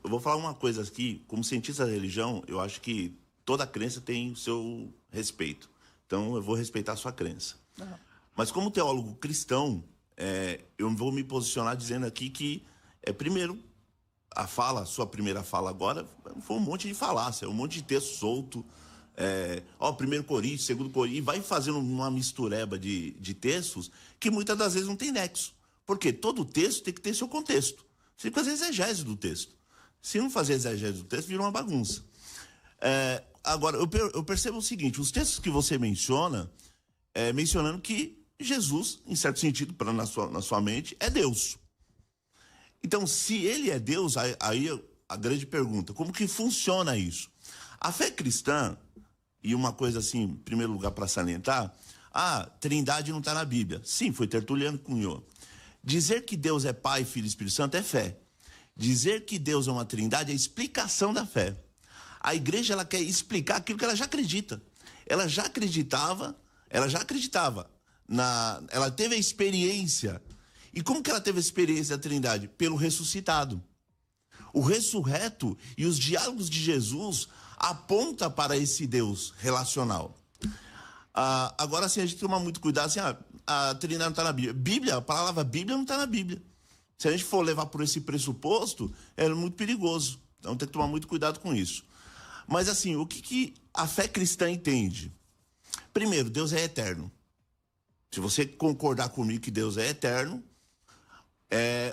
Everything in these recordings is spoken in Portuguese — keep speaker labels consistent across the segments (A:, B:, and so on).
A: eu vou falar uma coisa aqui, como cientista da religião, eu acho que toda crença tem o seu respeito. Então, eu vou respeitar a sua crença. Uhum. Mas como teólogo cristão, eu vou me posicionar dizendo aqui que, primeiro, a sua primeira fala agora, foi um monte de falácia, um monte de texto solto. 1 Coríntios, 2 Coríntios, e vai fazendo uma mistureba de textos que muitas das vezes não tem nexo. Porque todo texto tem que ter seu contexto. Você tem que fazer exegese do texto. Se não fazer exegese do texto, vira uma bagunça. Agora, eu percebo o seguinte, os textos que você menciona, mencionando que Jesus, em certo sentido, na sua mente, é Deus. Então, se ele é Deus, aí a grande pergunta, como que funciona isso? A fé cristã, e uma coisa assim, em primeiro lugar para salientar, a Trindade não está na Bíblia. Sim, foi Tertuliano que cunhou. Dizer que Deus é Pai, Filho e Espírito Santo é fé. Dizer que Deus é uma Trindade é explicação da fé. A igreja, ela quer explicar aquilo que ela já acredita. Ela já acreditava, ela teve a experiência. E como que ela teve a experiência da Trindade? Pelo ressuscitado. O ressurreto e os diálogos de Jesus apontam para esse Deus relacional. Agora, assim, a gente tem que tomar muito cuidado, assim, a Trindade não está na Bíblia. A palavra Bíblia não está na Bíblia. Se a gente for levar por esse pressuposto, é muito perigoso. Então tem que tomar muito cuidado com isso. Mas assim, o que a fé cristã entende? Primeiro, Deus é eterno. Se você concordar comigo que Deus é eterno,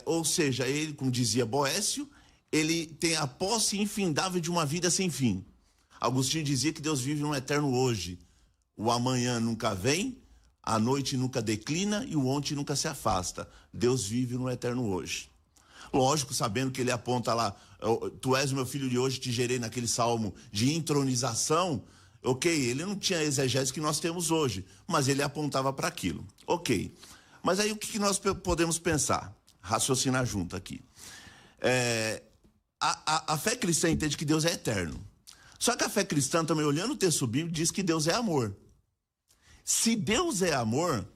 A: ou seja, ele, como dizia Boécio, ele tem a posse infindável de uma vida sem fim. Agostinho dizia que Deus vive no eterno hoje. O amanhã nunca vem, a noite nunca declina e o ontem nunca se afasta. Deus vive no eterno hoje. Lógico, sabendo que ele aponta lá, tu és o meu filho de hoje, te gerei naquele salmo de intronização. Ok, ele não tinha a exegese que nós temos hoje, mas ele apontava para aquilo. Ok, mas aí o que nós podemos pensar? Raciocinar junto aqui. A fé cristã entende que Deus é eterno. Só que a fé cristã, também olhando o texto bíblico, diz que Deus é amor. Se Deus é amor,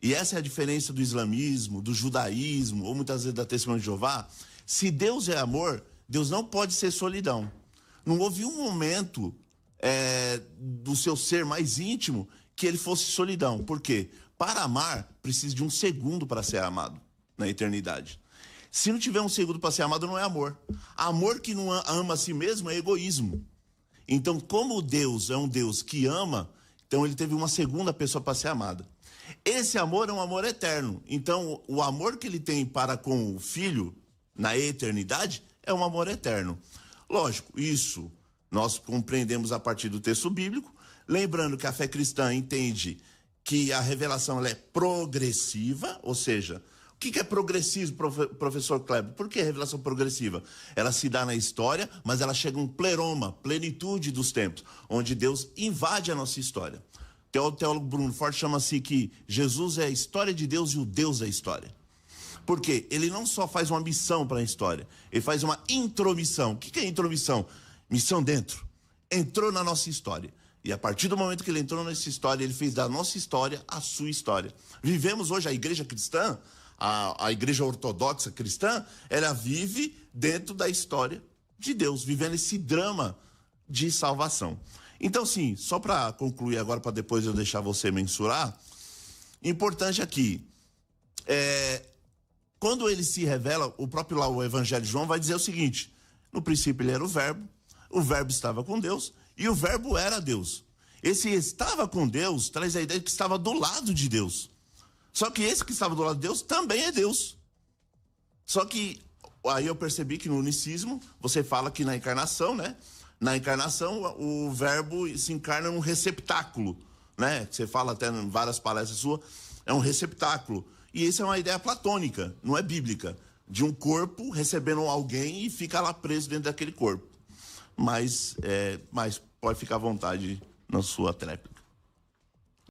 A: e essa é a diferença do islamismo, do judaísmo, ou muitas vezes da Testemunha de Jeová, se Deus é amor, Deus não pode ser solidão. Não houve um momento do seu ser mais íntimo que ele fosse solidão. Por quê? Para amar, precisa de um segundo para ser amado na eternidade. Se não tiver um segundo para ser amado, não é amor. Amor que não ama a si mesmo é egoísmo. Então, como Deus é um Deus que ama, então ele teve uma segunda pessoa para ser amada. Esse amor é um amor eterno. Então, o amor que ele tem para com o Filho na eternidade é um amor eterno. Lógico, isso nós compreendemos a partir do texto bíblico, lembrando que a fé cristã entende que a revelação ela é progressiva, ou seja, o que é progressivo, professor Kleber? Por que revelação progressiva? Ela se dá na história, mas ela chega a um pleroma, plenitude dos tempos, onde Deus invade a nossa história. O teólogo Bruno Forte chama assim que Jesus é a história de Deus e o Deus da história. Porque ele não só faz uma missão para a história, ele faz uma intromissão. O que é intromissão? Missão dentro. Entrou na nossa história. E a partir do momento que ele entrou nessa história, ele fez da nossa história a sua história. Vivemos hoje a igreja cristã, a igreja ortodoxa cristã, ela vive dentro da história de Deus, vivendo esse drama de salvação. Então, sim, só para concluir agora, para depois eu deixar você mensurar, importante aqui, quando ele se revela, o próprio lá, o Evangelho de João vai dizer o seguinte: no princípio ele era o Verbo estava com Deus e o Verbo era Deus. Esse estava com Deus traz a ideia de que estava do lado de Deus. Só que esse que estava do lado de Deus também é Deus. Só que aí eu percebi que no unicismo, você fala que na encarnação, né? Na encarnação, o Verbo se encarna num receptáculo, né? Você fala até em várias palestras suas, é um receptáculo. E isso é uma ideia platônica, não é bíblica, de um corpo recebendo alguém e fica lá preso dentro daquele corpo. Mas pode ficar à vontade na sua tréplica.